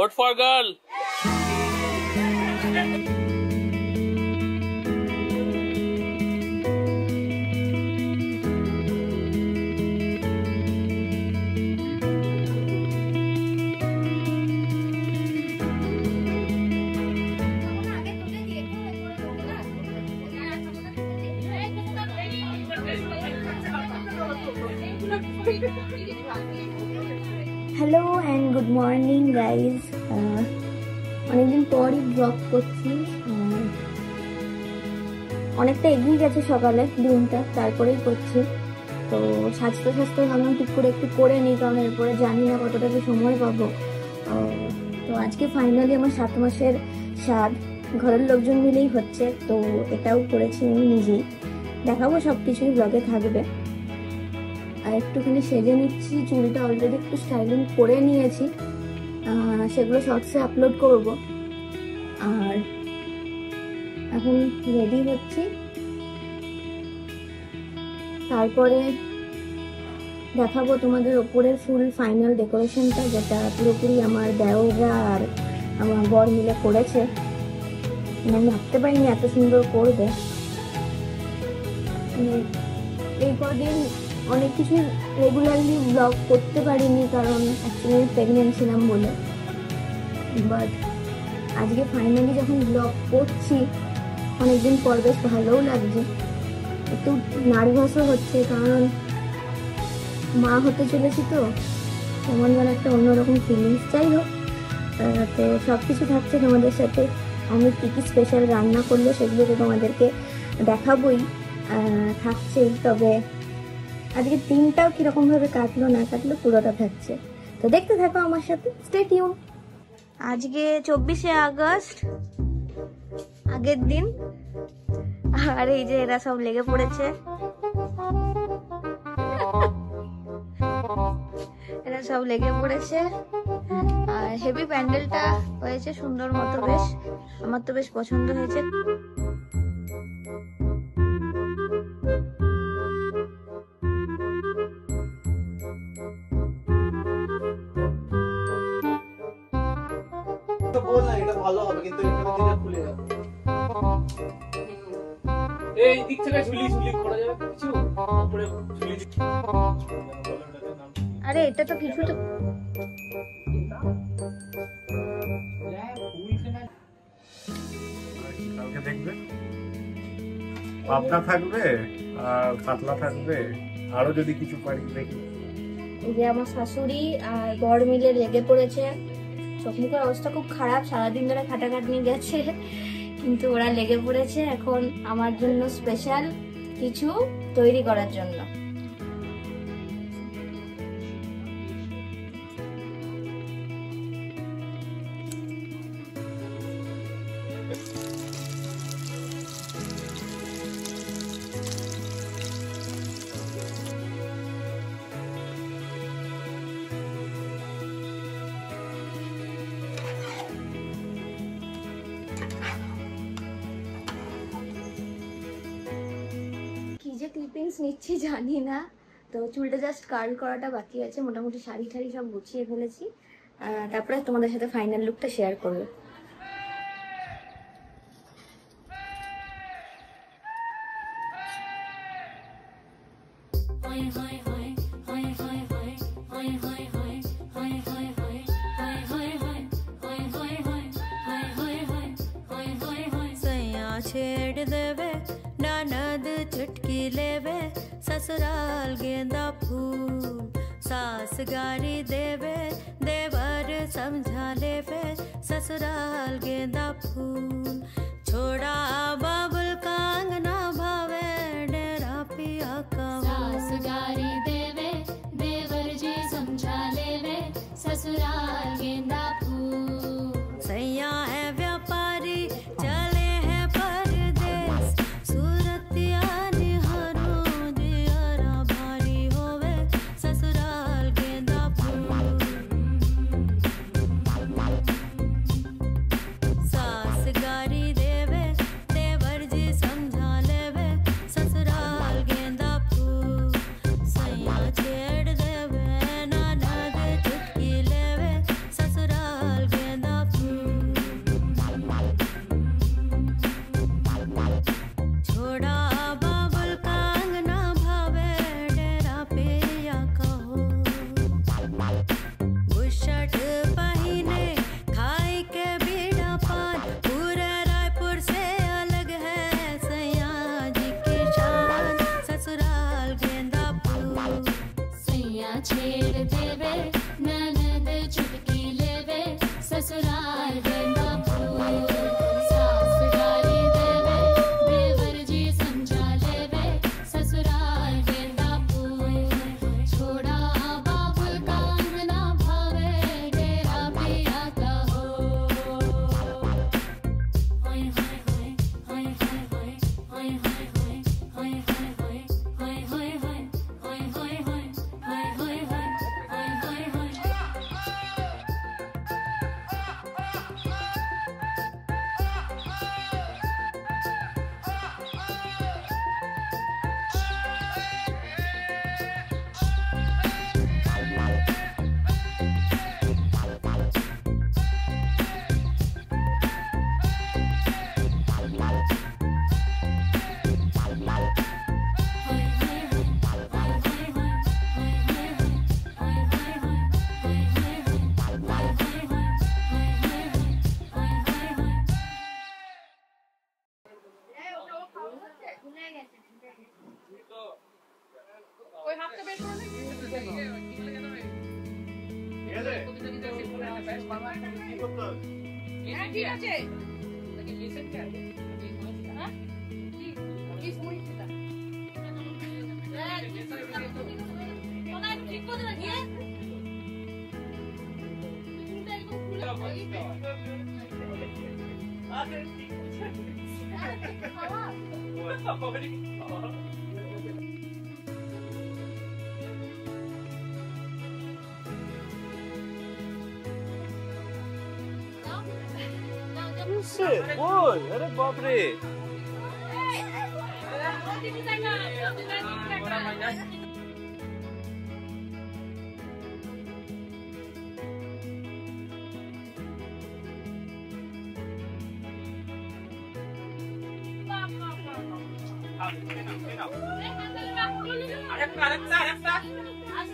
Vote for girl. Hello and good morning guys. অনেকদিন পরই blog করছি। অনেকটা এগিয়ে গেছে সকালে দিনটা, তারপরেই করছি। তো স্বাস্থ্য ভাবলাম ঠিক করে একটু করে নিই, কারণ এরপরে জানি না কতটা কি সময় পাবো। তো আজকে ফাইনালি আমার 7 মাসের স্বাদ ঘরের লোকজন মিলেই হচ্ছে, তো এটাও করেছি আমি নিজেই। দেখাবো সব কিছুই ব্লগে থাকবে। আর একটুখানি সেজে নিচ্ছি, চুলটা অলরেডি একটু স্টাইলিং করে নিয়েছি, সেগুলো শর্টসে আপলোড করব। আর এখন রেডি হচ্ছি, তারপরে দেখাবো তোমাদের ওপরের ফুল ফাইনাল ডেকোরেশনটা, যেটা পুরোপুরি আমার দেওরা আর আমার বর মিলে করেছে। আমি ভাবতে পারিনি এত সুন্দর করবে। এই কদিন অনেক কিছু রেগুলারলি ব্লগ করতে পারিনি, কারণ অ্যাকচুয়ালি প্রেগনেন্ট ছিলাম বলে। বাট আজকে ফাইনালি যখন ব্লগ করছি, অনেকদিন পর বেশ ভালোও লাগছে। একটু নার্ভাসও হচ্ছে, কারণ মা হতে চলেছি, তো তেমন যেন একটা অন্যরকম ফিলিংস। যাই হোক, তো সব কিছু থাকছে তোমাদের সাথে। আমি কী কী স্পেশাল রান্না করলো সেগুলো তো তোমাদেরকে দেখাবোই, থাকছেই। তবে আজকে দিনটাও কিরকম ভাবে কাটলো না কাটলো পুরোটা থাকছে, তো দেখতে থাকো আমার সাথে, স্টে টিউন। আজকে 24শে আগস্ট, আগের দিন। আর এই যে এরা সব লেগে পড়েছে, আর হেভি প্যান্ডেলটা হয়েছে সুন্দর মতো, বেশ আমার তো বেশ পছন্দ হয়েছে। এই দিক থেকে ঝুলি করা যাবে কিছু উপরে ঝুলি। আরে এটা তো কিছু তো দেখবে, পাবদা থাকবে আর কাতলা থাকবে, আরো যদি কিছু পারি দেখি। এই যে আমার শাশুড়ি আর বর মিলে লেগে পড়েছে। চোখ মুখের অবস্থা খুব খারাপ, সারাদিন ধরে খাটাখাটনি গেছে, কিন্তু ওরা লেগে পড়েছে এখন আমার জন্য স্পেশাল কিছু তৈরি করার জন্য। ক্লিপিংস নিচ্ছি জানি না, তো চুলটা জাস্ট কার্ল করাটা বাকি আছে। মোটামুটি শাড়ি ঠাড়ি সব গুছিয়ে ফেলেছি, তারপরে তোমাদের সাথে ফাইনাল লুকটা শেয়ার করবো। छेड़ देवे ननद चुटकी लेवे, ससुराल गेंदा फूल सास गारी देवे, देवर समझा लेवे, ससुराल गेंदा फूल छोड़ा बाबुल का अंगना भावे, डेरा पिया का सास गारी देवे, देवर जी समझा लेवे, ससुराल गेंदा फूल सैया है व्यापारी चले देवे ঠিক আছে ঠিক করে রাখিয়ে अरे बाप रे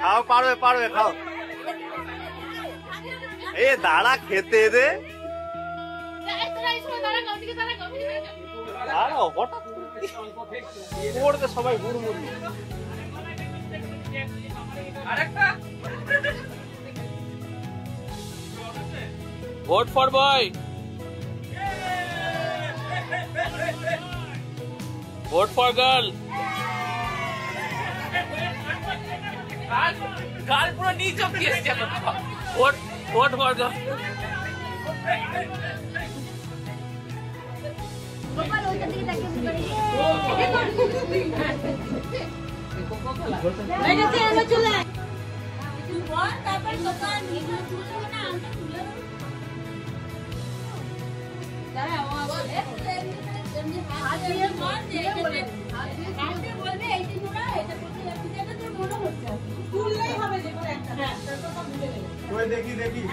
খাও পারবে পারবে খাও এ দাঁড়া খেতে দে দাঁড়াও হঠাৎ পড়তে সবাই গুড়মুড়ি vote for boy vote for girl গাল পুরো নিচ অব্দি এসেছে vote for girl গোপাল ওইটা দিকে তাকিয়ে চলে তারপর দোকান না দেখি দেখি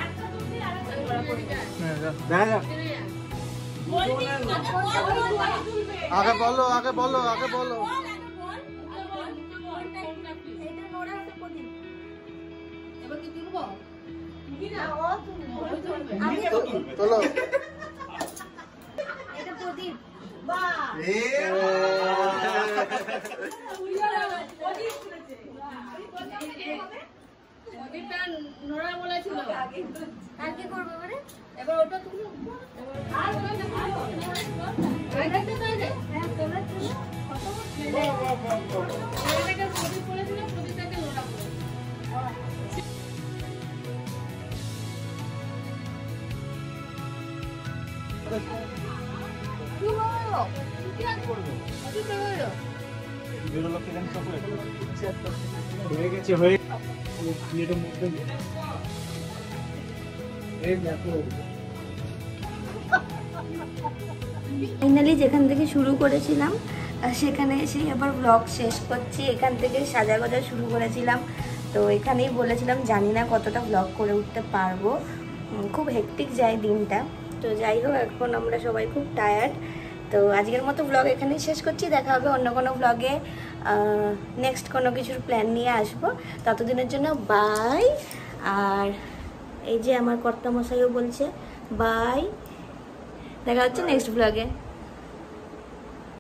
আগে বলো আগে বলো আগে বলো চলো নোরা বলেছিল আর কি করবে এবারে? এবার ওটা তুলো হয়ে গেছে হয়ে ফাইনালি যেখান থেকে শুরু করেছিলাম সেখানে এসেই আবার ব্লগ শেষ করছি। এখান থেকে সাজা গোজা শুরু করেছিলাম, তো এখানেই বলেছিলাম জানি না কতটা ব্লগ করে উঠতে পারবো, খুব হেক্টিক যায় দিনটা। তো যাই হোক, এখন আমরা সবাই খুব টায়ার্ড। তো আজকের মতো ব্লগ এখানেই শেষ করছি। দেখা হবে অন্য কোনো ব্লগে, নেক্সট কোনো কিছুর প্ল্যান নিয়ে আসবো। ততদিনের জন্য বাই। আর এই যে আমার কর্তামশাইও বলছে বাই, দেখা হচ্ছে নেক্সট ব্লগে।